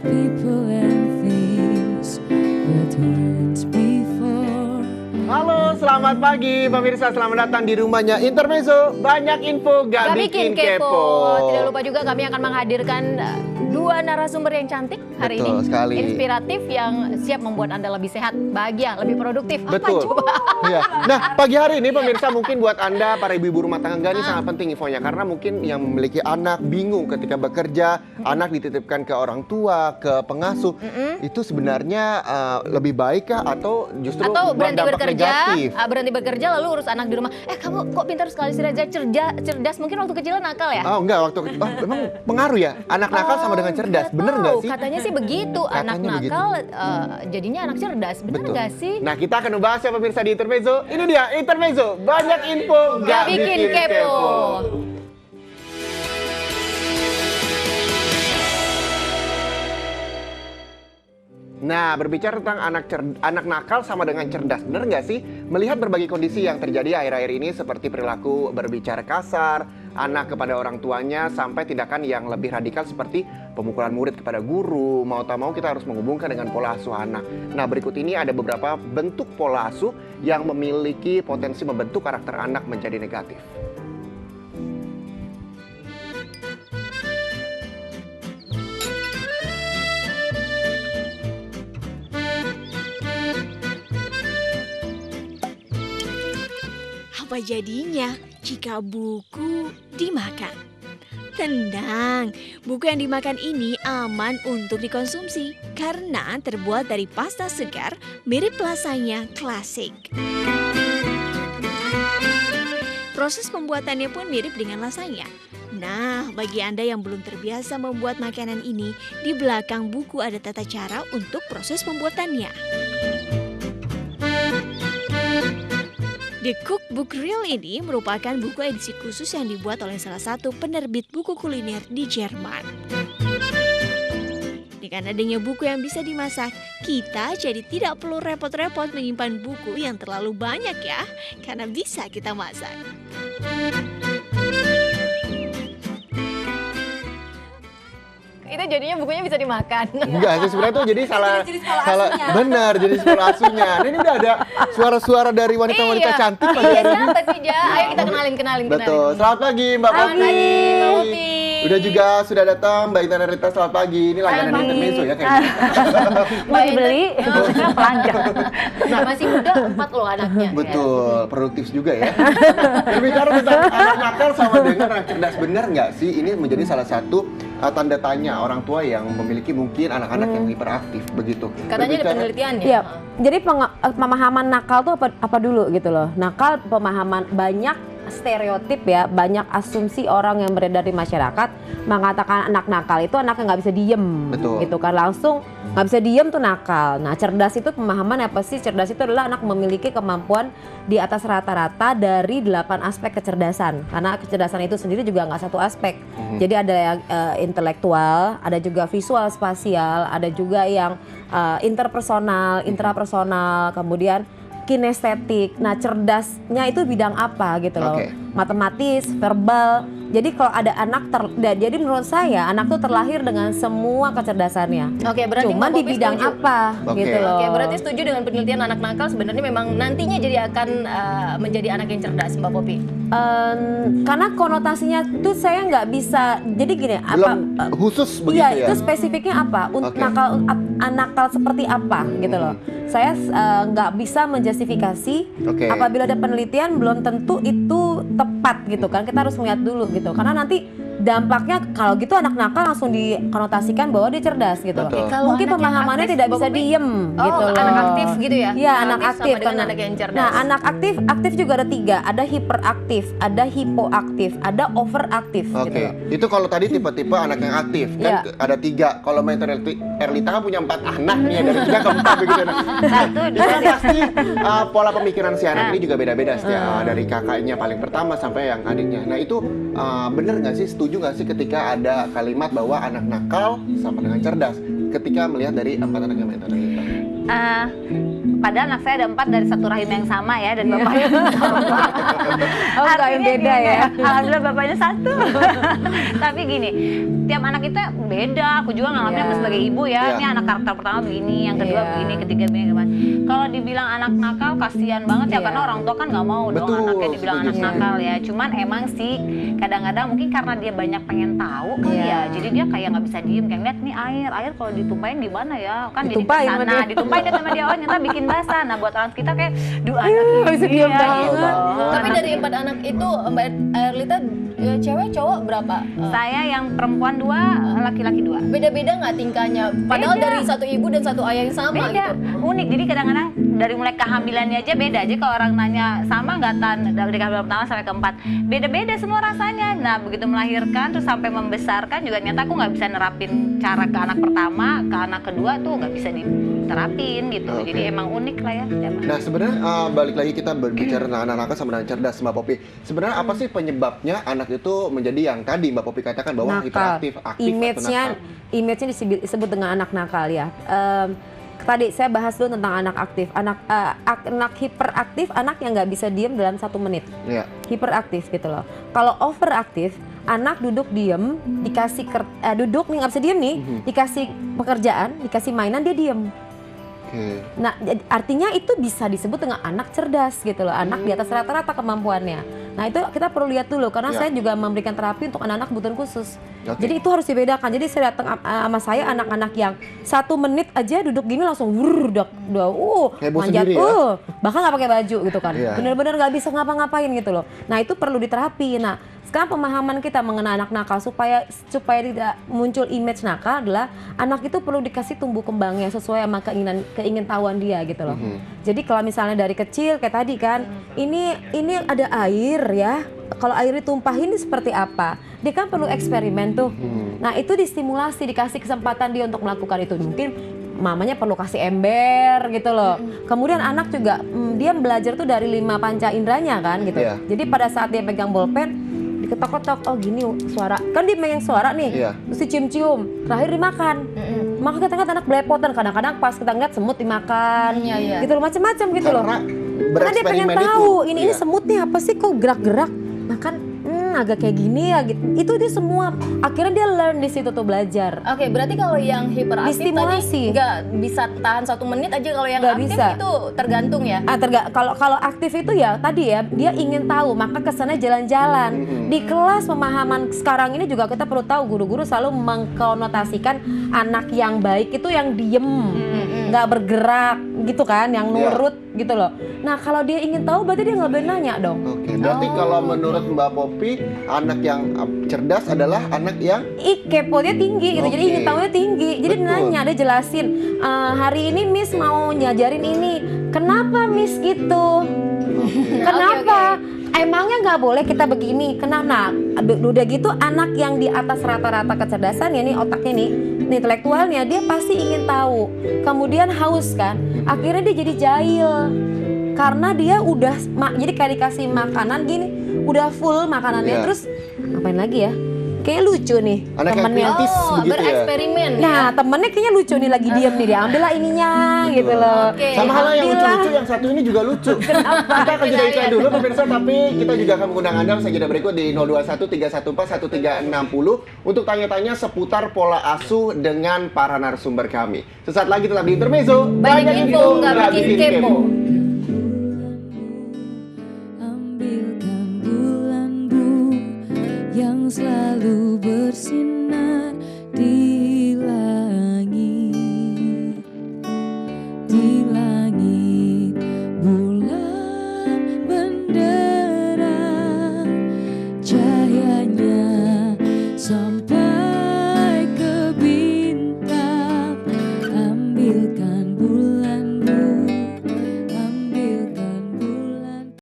people and things that weren't before. Halo, selamat pagi pemirsa, selamat datang di rumahnya Intermezzo. Banyak info gak bikin kepo. Tidak lupa juga kami akan menghadirkan dua narasumber yang cantik hari Betul ini. sekali. Inspiratif yang siap membuat Anda lebih sehat, bahagia, lebih produktif. Betul. Apa coba? Iya. Nah, pagi hari ini pemirsa mungkin buat Anda para ibu-ibu rumah tangga ini sangat penting infonya. Karena mungkin yang memiliki anak bingung ketika bekerja, anak dititipkan ke orang tua, ke pengasuh. Itu sebenarnya lebih baik kah atau justru Atau berhenti berdampak bekerja, negatif? berhenti bekerja lalu urus anak di rumah. Kamu kok pintar sekali sih Reza, cerdas. Mungkin waktu kecil nakal ya? Oh enggak, emang pengaruh ya? Anak nakal sama dengan cerdas, bener nggak sih? Katanya sih begitu, anak Katanya begitu. nakal jadinya anak cerdas, bener Betul. nggak sih? Nah, kita akan membahas ya pemirsa di Intermezzo. Ini dia Intermezzo, banyak info Gak bikin kepo. Nah, berbicara tentang anak nakal sama dengan cerdas, bener nggak sih? Melihat berbagai kondisi yang terjadi akhir-akhir ini seperti perilaku berbicara kasar, anak kepada orang tuanya, sampai tindakan yang lebih radikal seperti pemukulan murid kepada guru. Mau tak mau kita harus menghubungkan dengan pola asuh anak. Nah, berikut ini ada beberapa bentuk pola asuh yang memiliki potensi membentuk karakter anak menjadi negatif. Apa jadinya jika buku dimakan? Tenang, buku yang dimakan ini aman untuk dikonsumsi karena terbuat dari pasta segar mirip lasagna klasik. Proses pembuatannya pun mirip dengan lasagna. Nah, bagi Anda yang belum terbiasa membuat makanan ini, di belakang buku ada tata cara untuk proses pembuatannya. The Cookbook Reel ini merupakan buku edisi khusus yang dibuat oleh salah satu penerbit buku kuliner di Jerman. Dengan adanya buku yang bisa dimasak, kita jadi tidak perlu repot-repot menyimpan buku yang terlalu banyak ya, karena bisa kita masak. Itu jadinya bukunya bisa dimakan. Enggak sih, sebenarnya tuh jadi salah asuhnya. benar, jadi sekolah asuhnya. Dan ini udah ada suara-suara dari wanita-wanita cantik pagi hari ini. Siapa sih, Ja? Ayo kita kenalin. Betul. Selamat pagi Mbak Selamat Popi. pagi, Mbak Popi. Udah juga sudah datang Mbak Intan Rita, selamat pagi. Ini langganan Pagi. Intermezzo ya kayaknya. Mau dibeli? Pelanggan. Nah, masih muda 4 loh anaknya. Betul, produktif juga ya. Berbicara tentang anak nakal sama dengan anak cerdas, benar nggak sih ini menjadi salah satu tanda tanya orang tua yang memiliki mungkin anak-anak yang hiperaktif begitu. Katanya ada penelitiannya. Iya. Jadi pemahaman nakal tuh apa dulu gitu loh. Nakal pemahaman banyak stereotip ya, banyak asumsi orang yang beredar di masyarakat mengatakan anak nakal itu anak yang nggak bisa diem. Betul. Gitu kan, langsung nggak bisa diem tuh nakal. Nah, cerdas itu pemahaman apa sih? Cerdas itu adalah anak memiliki kemampuan di atas rata-rata dari 8 aspek kecerdasan. Karena kecerdasan itu sendiri juga nggak satu aspek. Jadi ada yang intelektual, ada juga visual spasial, ada juga yang interpersonal, intrapersonal, kemudian kinestetik. Nah, cerdasnya itu bidang apa gitu loh. Oke. Matematis, verbal. Jadi kalau ada anak jadi menurut saya anak tuh terlahir dengan semua kecerdasannya. Oke, berarti Cuman Mbak di Popi bidang setuju. apa Oke. gitu loh. Oke, berarti setuju dengan penelitian anak nakal sebenarnya memang nantinya jadi akan menjadi anak yang cerdas, Mbak Popi. Karena konotasinya tuh saya nggak bisa. Jadi gini, Belum khusus begitu iya, ya. itu spesifiknya apa? Oke. Nakal seperti apa gitu loh. Saya nggak bisa menjustifikasi Oke. apabila ada penelitian belum tentu itu tepat gitu kan. Kita harus melihat dulu gitu. Karena nanti dampaknya kalau gitu anak nakal langsung dikonotasikan bahwa dia cerdas gitu loh. Betul. Kalau Mungkin anak yang pemahamannya aktif, tidak Mbak bisa Popi? diem gitu loh. Anak aktif gitu ya? Iya, anak Aktif aktif sama dengan karena- anak yang cerdas. Nah, anak aktif juga ada 3. Ada hiperaktif, ada hipoaktif, ada overaktif gitu Oke, loh. itu kalau tadi tipe-tipe anak yang aktif kan Iya. ada 3. Kalau Mbak Erlita kan punya 4 anak nih, dari 3 ke 4 begitu. Satu, Itu kan pasti pola pemikiran si anak ini juga beda-beda setiap dari kakaknya paling pertama sampai yang adiknya. Nah itu bener nggak sih, setuju nggak sih ketika ada kalimat bahwa anak nakal sama dengan cerdas ketika melihat dari 4 anak yang Mbak Erlita? Padahal anak saya ada 4 dari satu rahim yang sama ya, dan bapaknya sama. Oh, enggak, yang Artinya beda gini, ya. Alhamdulillah bapaknya satu. Tapi gini, tiap anak kita beda. Aku juga ngalamin Iya. sebagai ibu ya. Iya. Ini anak karakter pertama begini, yang kedua Iya. begini, ketiga begini. Gimana. Kalau dibilang anak nakal, kasihan banget ya Iya. karena orang tua kan nggak mau dong Betul, anaknya dibilang anak setuju. nakal ya. Cuman emang sih kadang-kadang mungkin karena dia banyak pengen tahu kali Iya. ya. Jadi dia kayak nggak bisa diem, kayak lihat nih air kalau ditumpahin gimana ya? Kan Ditumpahin jadi sama kesana, dia. ditumpahin deh sama dia, oh ternyata bikin basah. Nah buat orang kita kayak, duh anak bisa ini diem ya, banget. gitu. Tapi dari 4 anak itu Mbak Erlita cewek cowok berapa? Saya yang perempuan 2, laki-laki 2. Beda-beda nggak tingkahnya? Padahal Beda. dari satu ibu dan satu ayah yang sama Beda, gitu. unik. Jadi kadang-kadang dari mulai kehamilannya aja beda aja. Kalau orang nanya sama nggak Tan, dari kehamilan pertama sampai keempat, beda-beda semua rasanya. Nah begitu melahirkan terus sampai membesarkan juga ternyata aku nggak bisa nerapin cara ke anak pertama, ke anak kedua tuh nggak bisa diterapin gitu. Oke. Jadi emang unik lah ya. emang. Nah sebenarnya balik lagi kita berbicara tentang anak nakal sama anak cerdas, Mbak Popi. Sebenarnya apa sih penyebabnya anak itu menjadi yang tadi Mbak Popi katakan bahwa Nakal. hiperaktif, aktif Image-nya atau nakal? image-nya disebut dengan anak nakal ya. Tadi saya bahas dulu tentang anak aktif, anak hiperaktif, anak yang nggak bisa diem dalam 1 menit. Iya. Hiperaktif gitu loh. Kalau overaktif, anak duduk diem, dikasih duduk nih nggak bisa diem nih, dikasih pekerjaan, dikasih mainan dia diem. Oke. Nah, artinya itu bisa disebut dengan anak cerdas gitu loh, anak di atas rata-rata kemampuannya. Nah, itu kita perlu lihat dulu karena Ya. saya juga memberikan terapi untuk anak-anak kebutuhan khusus. Oke. Jadi itu harus dibedakan. Jadi saya datang sama saya anak-anak yang 1 menit aja duduk gini langsung udah Heboh manjat, sendiri ya? bahkan nggak pakai baju gitu kan. Iya. Bener-bener nggak bisa ngapa-ngapain gitu loh. Nah, itu perlu diterapi. Nah, sekarang pemahaman kita mengenai anak nakal supaya tidak muncul image nakal adalah anak itu perlu dikasih tumbuh kembangnya sesuai sama keingintahuan dia gitu loh. Jadi kalau misalnya dari kecil kayak tadi kan, ini ada air ya. Kalau air ditumpahin ini seperti apa? Dia kan perlu eksperimen tuh. Nah, itu distimulasi, dikasih kesempatan dia untuk melakukan itu. Mungkin mamanya perlu kasih ember gitu loh. Kemudian anak juga dia belajar tuh dari 5 panca inderanya kan gitu. Iya. Jadi pada saat dia pegang bolpen diketok-ketok, oh gini suara, kan dia megang suara nih, Iya. terus dicium-cium, terakhir dimakan. Maka kita ngeliat anak belepotan, kadang-kadang pas kita ngeliat semut dimakan, Iya, iya. gitu loh, macam-macam gitu loh. Karena Karena dia pengen bereksperimen tahu, itu. ini Iya. semutnya apa sih kok gerak-gerak, makan agak kayak gini ya gitu. Itu dia semua, akhirnya dia learn di situ tuh belajar. Oke, berarti kalau yang hiperaktif Distimulasi. tadi nggak bisa tahan 1 menit aja, kalau yang Nggak aktif bisa. itu tergantung ya. Kalau aktif itu ya tadi ya dia ingin tahu maka kesannya jalan-jalan. Di kelas pemahaman sekarang ini juga kita perlu tahu guru-guru selalu mengkonotasikan anak yang baik itu yang diem, nggak bergerak gitu kan, yang nurut gitu loh. Nah kalau dia ingin tahu berarti dia nggak boleh nanya dong. Oke, berarti kalau menurut Mbak Popi, anak yang cerdas adalah anak yang Keponya tinggi gitu, jadi Oke. ingin tahunya tinggi. Jadi Betul. nanya, dia jelasin, hari ini Miss mau ngajarin ini, kenapa Miss gitu? Kenapa? Emangnya nggak boleh kita begini? Kenapa? Nah, udah gitu anak yang di atas rata-rata kecerdasan ya nih otaknya nih intelektualnya dia pasti ingin tahu. Kemudian haus kan? Akhirnya dia jadi jahil. Karena dia udah jadi kayak dikasih makanan gini, udah full makanannya, Iya. terus ngapain lagi ya? Kayak lucu nih anak yang temennya. kritis Oh, begitu ya. bereksperimen. Nah, temennya kayaknya lucu nih lagi diem nih, dia ambil lah ininya gitu loh. Oke. Sama halnya yang Ambil lah. lucu-lucu yang satu ini juga lucu. Kita akan jeda iklan dulu pemirsa, tapi kita juga akan mengundang Anda usai jeda berikut di 021 314 1360 untuk tanya-tanya seputar pola asuh dengan para narasumber kami. Sesaat lagi tetap di Intermezzo. Banyak info, nggak bikin kepo. Ambilkan bulanmu yang selalu bersinar.